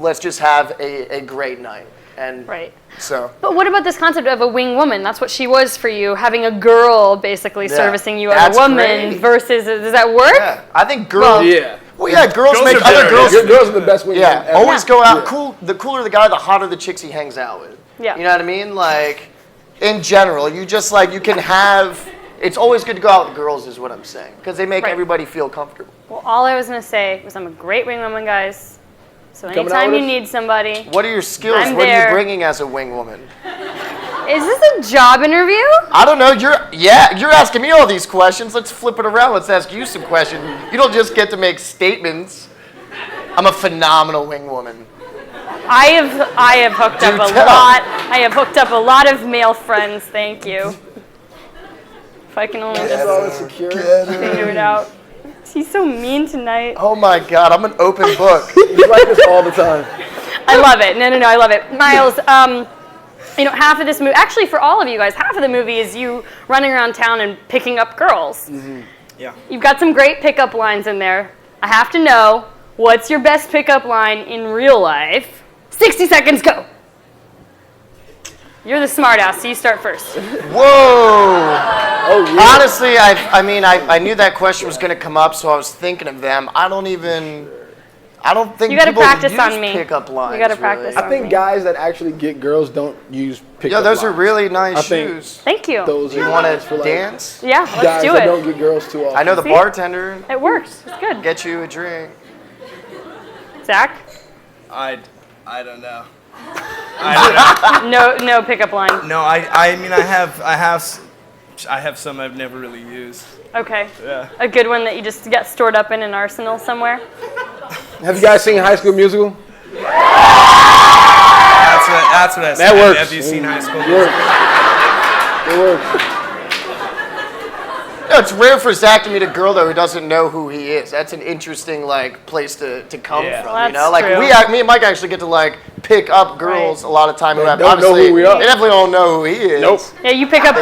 let's just have a great night. And right. So. But what about this concept of a wing woman? That's what she was for you, having a girl basically servicing you as a woman great. Versus, does that work? Yeah, I think girls. Well, yeah, girls make other girls. Girls are the best wing women ever. Always go out. Cool. The cooler the guy, the hotter the chicks he hangs out with. Yeah. You know what I mean? Like, in general, you just like you can have. It's always good to go out with girls, is what I'm saying, because they make everybody feel comfortable. Well, all I was gonna say was I'm a great wing woman, guys. So anytime you need somebody, what are your skills? I'm what there. are you bringing as a wing woman? Is this a job interview? I don't know. You're asking me all these questions. Let's flip it around. Let's ask you some questions. You don't just get to make statements. I'm a phenomenal wing woman. I have hooked up a lot. I have hooked up a lot of male friends. Thank you. If I can only just figure it out. He's so mean tonight. Oh my God, I'm an open book. He's like this all the time. I love it. No, I love it. Miles, half of this movie, actually for all of you guys, half of the movie is you running around town and picking up girls. Mm-hmm. Yeah. You've got some great pickup lines in there. I have to know, what's your best pickup line in real life? 60 seconds, go. You're the smart ass, so you start first. Whoa! Oh, really? Honestly, I knew that question was going to come up, so I was thinking of them. I don't think you gotta people practice use on me. pickup lines. You gotta practice. Really. I think guys that actually get girls don't use pickup Yeah, those lines. are really nice shoes. Thank you. Those Do you want to dance? Yeah, let's guys do that it. don't get girls too often. I know the bartender. It works. It's good. Get you a drink. Zach? I don't know. No pickup line. No, I have some I've never really used. Okay. Yeah. A good one that you just get stored up in an arsenal somewhere. Have you guys seen High School Musical? That's what I said. That works. Have you seen High School It Musical? works. No, it's rare for Zach to meet a girl though who doesn't know who he is. That's an interesting place to come from. Well, you know, like true. me and Mike actually get to pick up girls a lot of time who have don't know obviously who we are. they definitely don't know who he is. Nope. Yeah, you throw out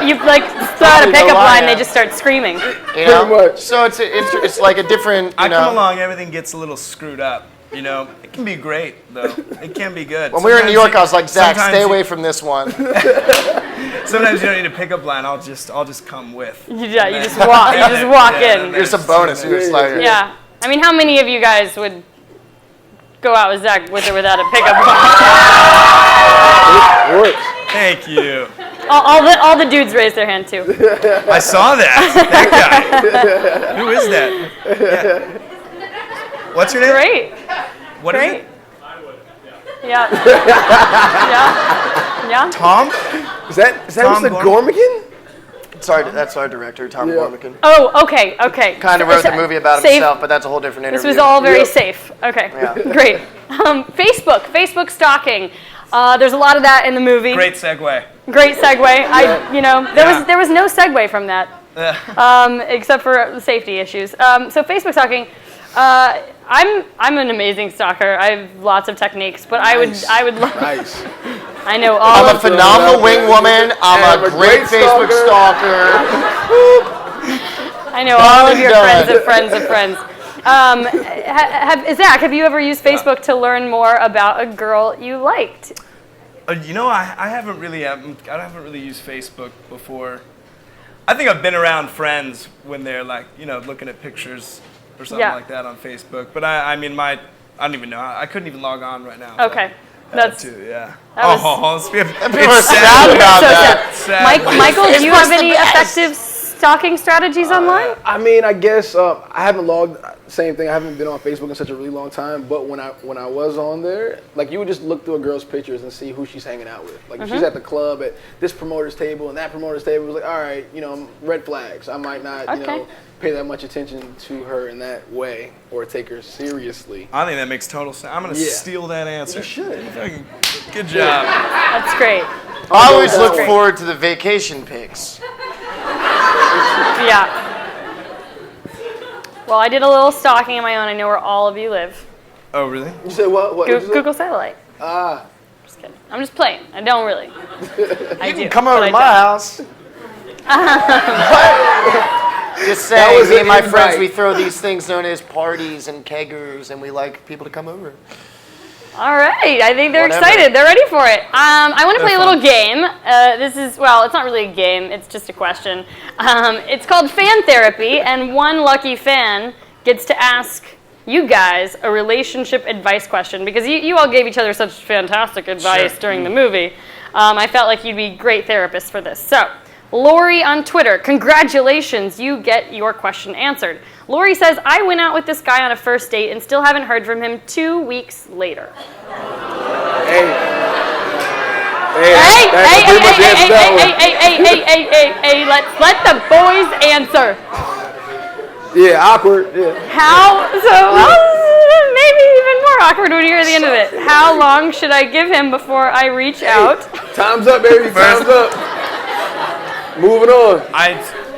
a pickup line, they just start screaming. You know? Pretty much. So it's like a different. I come along, everything gets a little screwed up. You know, it can be great though. It can be good. When we were in New York, I was like, Zach, stay away from this one. Sometimes you don't need a pickup line. I'll just come with. Yeah, you just walk in. Here's a bonus. Here's like. Yeah. I mean, how many of you guys would go out with Zach with or without a pickup line? It works. Thank you. All the dudes raised their hand too. I saw that. That guy. Who is that? Yeah. What's your name? Great. What is it? Yeah. Yeah. Tom? Is that Tom Mr. Gormican? Sorry, that's our director, Tom Gormican. Oh, okay. Kind of wrote the movie about himself, but that's a whole different interview. This was all very safe. Okay, great. Facebook stalking. There's a lot of that in the movie. Great segue. Great segue. There was no segue from that, except for safety issues. So Facebook stalking. I'm an amazing stalker. I have lots of techniques, but I would. Nice. I know all. I'm a phenomenal wing woman. I'm a great Facebook stalker. I know all of your friends of friends. Zach, have you ever used Facebook to learn more about a girl you liked? I haven't really used Facebook before. I think I've been around friends when they're looking at pictures or something like that on Facebook. But I don't even know. I couldn't even log on right now. Okay. It's sad about that. Michael, do you have any effective stalking strategies online? I mean, I guess I haven't logged. Same thing. I haven't been on Facebook in such a really long time. But when I was on there, you would just look through a girl's pictures and see who she's hanging out with. If she's at the club at this promoter's table and that promoter's table, it was all right, red flags. I might not, pay that much attention to her in that way or take her seriously. I think that makes total sense. I'm going to steal that answer. You should. Good job. That's great. I always look forward to the vacation pics. Yeah. Well, I did a little stalking on my own. I know where all of you live. Oh, really? You said what? Google Satellite. Just kidding. I'm just playing. I don't really. I do. Come over to my house. Just saying, me and my friends, we throw these things known as parties and keggers, and we like people to come over. All right, I think they're Whatever. excited. They're ready for it. I want to play a little game. This is, well, it's not really a game. It's just a question. It's called Fan Therapy, and one lucky fan gets to ask you guys a relationship advice question, because you all gave each other such fantastic advice during the movie. I felt like you'd be great therapists for this. So, Lori on Twitter, congratulations, you get your question answered. Lori says, I went out with this guy on a first date and still haven't heard from him 2 weeks later. Hey, let's let the boys answer. Yeah, awkward. Yeah. How, maybe even more awkward when you hear the end of it. How long should I give him before I reach out? Time's up, baby. Time's up. Moving on.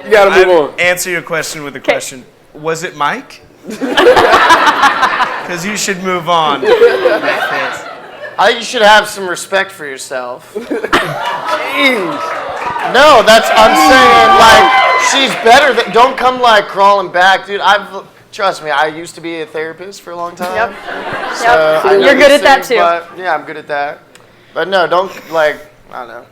You gotta move on. Answer your question with a question. Was it Mike? Because you should move on. I think you should have some respect for yourself. Jeez. No, I'm saying, like, she's better than, don't come, like, crawling back, dude. Trust me, I used to be a therapist for a long time. Yep. So I know You're good these at that things, too. But, yeah, I'm good at that. But no, don't, like, I don't know.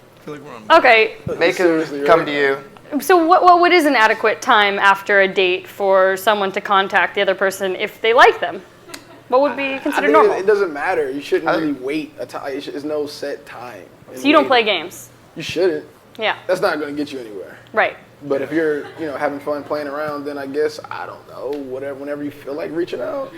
Okay, Make him come to you. so what is an adequate time after a date for someone to contact the other person if they like them? What would be considered normal? It doesn't matter. You shouldn't really wait a time. There's no set time. So you don't play games? You shouldn't. Yeah. That's not going to get you anywhere. Right. But if you're, having fun playing around, then I guess, I don't know, whenever you feel like reaching out.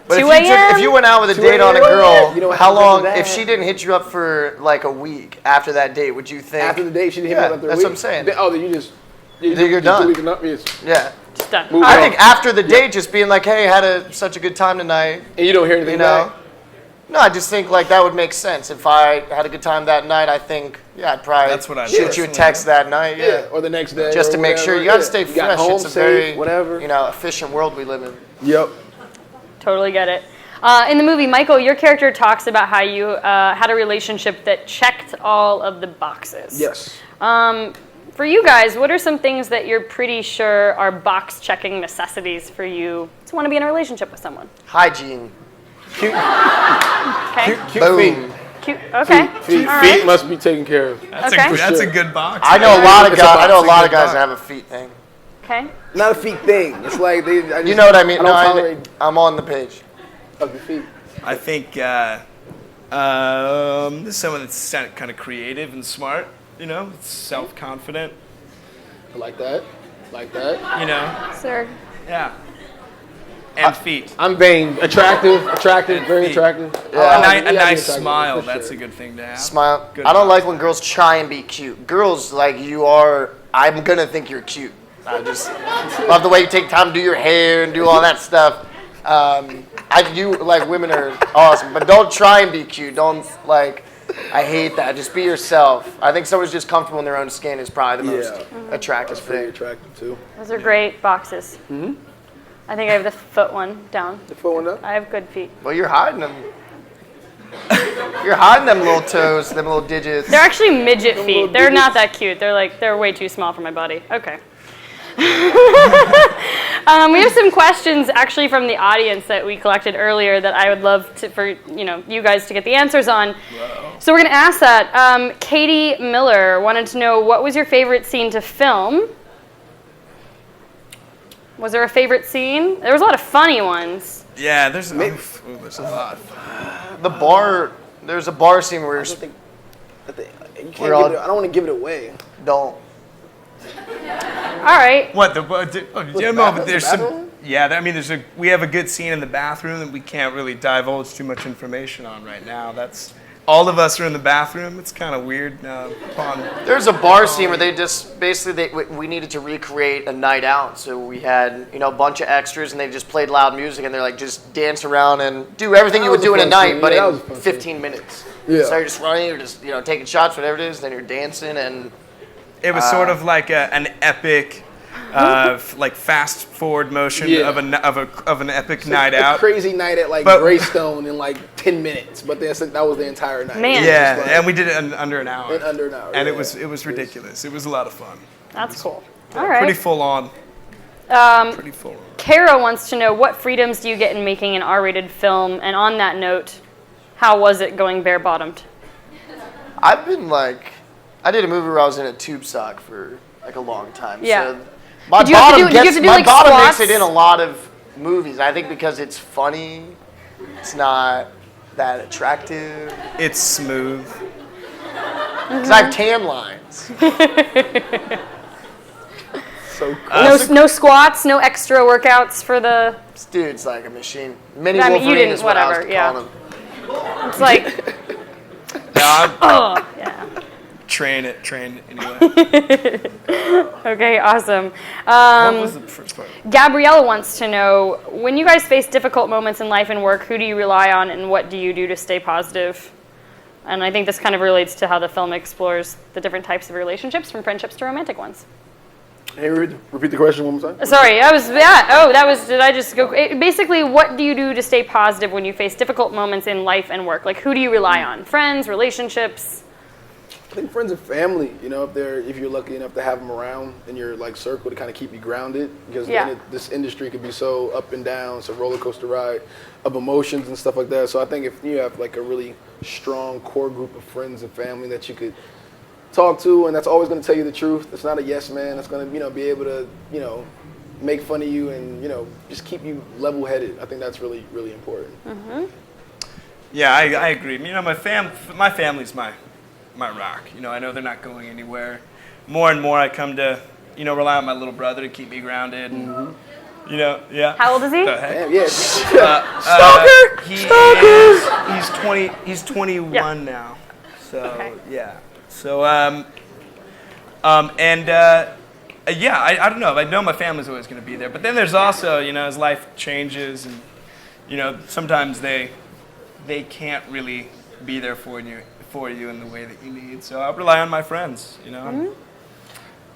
But 2 if you went out with a 2 date on a girl, You know what how happens long, after if that? she didn't hit you up for like a week after that date, would you think? After the date, she didn't hit me up after a that's week. what I'm saying. Then you just... You're done. Yeah. Just done. Move I on. think after the date, just being like, hey, such a good time tonight. And you don't hear anything back? No, I just think like that would make sense. If I had a good time that night, I think, I'd probably That's what I'd shoot you a text that night. Yeah. Or the next day. Just or to make sure. whatever. You got to stay You got fresh. home It's a safe, very, whatever. efficient world we live in. Yep. Totally get it. In the movie, Michael, your character talks about how you had a relationship that checked all of the boxes. Yes. For you guys, what are some things that you're pretty sure are box-checking necessities for you to want to be in a relationship with someone? Hygiene. Cute, Okay. cute Boom. feet. Cute. Okay. Feet, All feet right. must be taken care of. That's Okay. that's sure. a good box. I know a lot of It's a guys. box. I know a lot of It's a guys box. that have a feet thing. Okay. Not a feet thing. It's like they. You know what I mean? I No, don't tolerate I'm on the page. ugly feet. I think this is someone that's kind of creative and smart. Self-confident. I like that. Like that. Sir. Yeah. And feet. I'm vain. Attractive, very feet. attractive. Yeah. A nice attractive, smile. for That's sure. a good thing to have. Smile. Good I don't box. like when girls try and be cute. Girls, like you are, I'm gonna think you're cute. I just love the way you take time to do your hair and do all that stuff. Women are awesome, but don't try and be cute. Don't I hate that. Just be yourself. I think someone's just comfortable in their own skin is probably the most attractive Very thing. attractive too. Those are great boxes. Mm-hmm. I think I have the foot one down. The foot one up. I have good feet. Well, you're hiding them. You're hiding them little toes, them little digits. They're actually midget feet. little They're not digits. that cute. They're way too small for my body. Okay. We have some questions actually from the audience that we collected earlier that I would love for you guys to get the answers on. Wow. So we're going to ask that. Katie Miller wanted to know, what was your favorite scene to film? Was there a favorite scene? There was a lot of funny ones. Yeah, there's a lot. There's a bar scene where You can't We're all- give it, I don't want to give it away. don't. All right. What bathroom? there's The some. bathroom? Yeah, we have a good scene in the bathroom that we can't really divulge too much information on right now. That's all of us are in the bathroom. It's kind of weird. There's a bar scene where they just we needed to recreate a night out, so we had a bunch of extras and they just played loud music and they're like just dance around and do everything That you would was do a in a fun night, scene. but Yeah, that in was a fun 15 minutes. Yeah. So you're just running, you're just taking shots, whatever it is, then you're dancing and It was sort of like an epic, fast forward motion Yeah. of an epic night out. A crazy night at But- Greystone in 10 minutes, but that was the entire night. Man. Yeah, Just and we did it in under an hour. in under an hour. And yeah. it was ridiculous. It was a lot of fun. That's cool. All Pretty right. full on. Pretty full on. Kara wants to know, what freedoms do you get in making an R-rated film? And on that note, how was it going bare-bottomed? I've been like, I did a movie where I was in a tube sock for like a long time. Yeah. So my Did you have to bottom do- did you have gets to do, my like, bottom squats? makes it in a lot of movies. I think because it's funny, it's not that attractive. It's smooth. Because I have tan lines. So cool. No squats, no extra workouts for the. This dude's like a machine. Mini I mean, you Wolverine didn't- is what I was whatever, yeah. calling him. It's like, No, yeah. train it anyway. Okay, awesome. What was the first part? Gabriella wants to know, when you guys face difficult moments in life and work, who do you rely on and what do you do to stay positive? And I think this kind of relates to how the film explores the different types of relationships, from friendships to romantic ones. Hey, repeat the question one more time. Sorry, did I just go? Basically, what do you do to stay positive when you face difficult moments in life and work? Like, who do you rely on? Friends, relationships? I think friends and family, you know, if you're lucky enough to have them around in your like circle to kind of keep you grounded, because this industry could be so up and down, it's a roller coaster ride of emotions and stuff like that. So I think if you have like a really strong core group of friends and family that you could talk to, and that's always going to tell you the truth. It's not a yes man. That's going to be able to make fun of you and just keep you level headed. I think that's really really important. Mm-hmm. Yeah, I agree. My family's my rock. I know they're not going anywhere. More and more I come to rely on my little brother to keep me grounded. And, yeah. How old is he? The heck? Damn, yeah. Stalker. He's 21 now. So Okay. yeah. So I don't know. I know my family's always going to be there, but then there's also as life changes and sometimes they can't really be there for you in the way that you need. So I rely on my friends. Mm-hmm.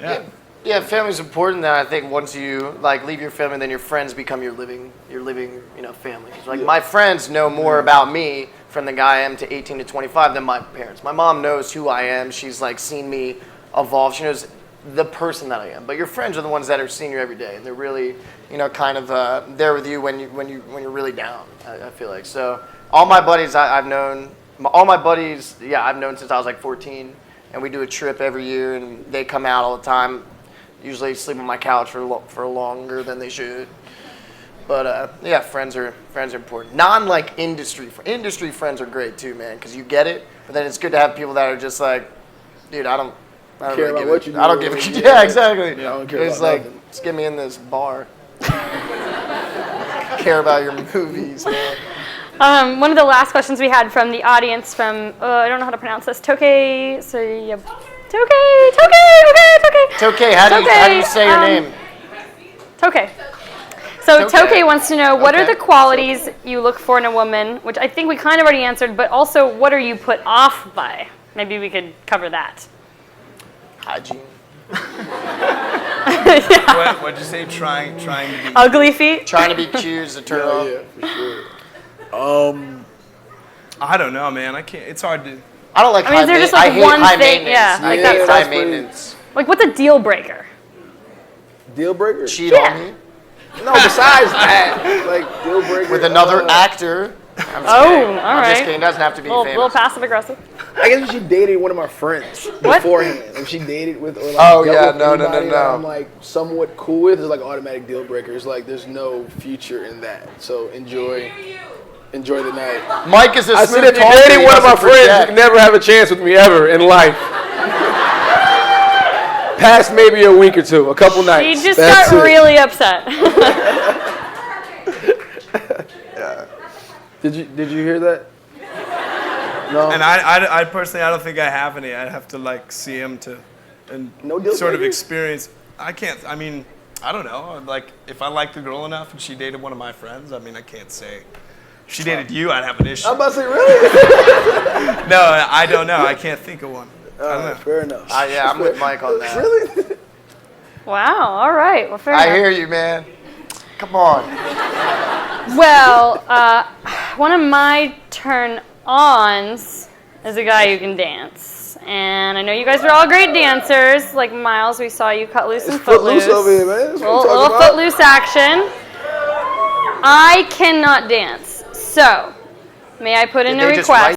Yeah. Yeah, family's important. That I think once you leave your family, then your friends become your living family. 'Cause, my friends know more about me from the guy I am to 18 to 25 than my parents. My mom knows who I am. She's seen me evolve. She knows the person that I am. But your friends are the ones that are seeing you every day, and they're really kind of there with you when you're really down. I feel like so. All my buddies I've known since I was 14, and we do a trip every year, and they come out all the time. Usually sleep on my couch for longer than they should. But friends are important. Industry friends are great too, man, because you get it. But then it's good to have people that are just dude, I don't care really about give what a- you do. I don't give a yeah, exactly. Yeah, I don't care It's about nothing. just get me in this bar. Care about your movies, man. One of the last questions we had from the audience from I don't know how to pronounce this. Toke. So yeah. Toke. Toke, how do you say your name? Toke. So Toke. Toke wants to know, what are Okay. the qualities you look for in a woman, which I think we kind of already answered, but also what are you put off by? Maybe we could cover that. Hygiene. What'd you say? Trying to be. Ugly feet? Trying to be cute is a turn Oh, off. yeah, for sure. I don't know, man. I can't. It's hard to. I don't like I mean, is there just, I like, hate one high thing- maintenance. yeah, I like hate that's- high that's pretty- maintenance. Like, what's a deal breaker? Deal breaker? Cheat Yeah. on me No, besides that, deal breaker. with another actor. I'm just Oh, kidding. all I'm just right. kidding. It doesn't have to be A little famous. passive aggressive. I guess if she dated one of my friends What? beforehand, if she dated with or Oh, dealt yeah, with no. anybody that I'm somewhat cool with, it's automatic deal breaker. It's there's no future in that. So enjoy the night. Mike is a I said smooth if you're talker, dating he one of my doesn't friends, you project. can never have a chance with me ever in life. Past maybe a week or two, a couple nights. You just That's got it. really upset. Did you hear that? No. And I personally, I don't think I have any. I'd have to see him and No deal sort of breakers? experience. I can't. I mean, I don't know. If I liked the girl enough and she dated one of my friends, I mean, I can't say. If she dated you, I'd have an issue. I'm about to say, really? No, I don't know. I can't think of one. I don't know. Fair enough. Yeah, I'm with Mike on that. Really? Wow, all right. Well, fair enough. I hear you, man. Come on. Well, one of my turn-ons is a guy who can dance. And I know you guys are all great dancers. Like Miles, we saw you cut loose and footloose. Footloose over here, man. That's what I'm Little talking about. footloose action. I cannot dance. So, May I put in Did a they just request? write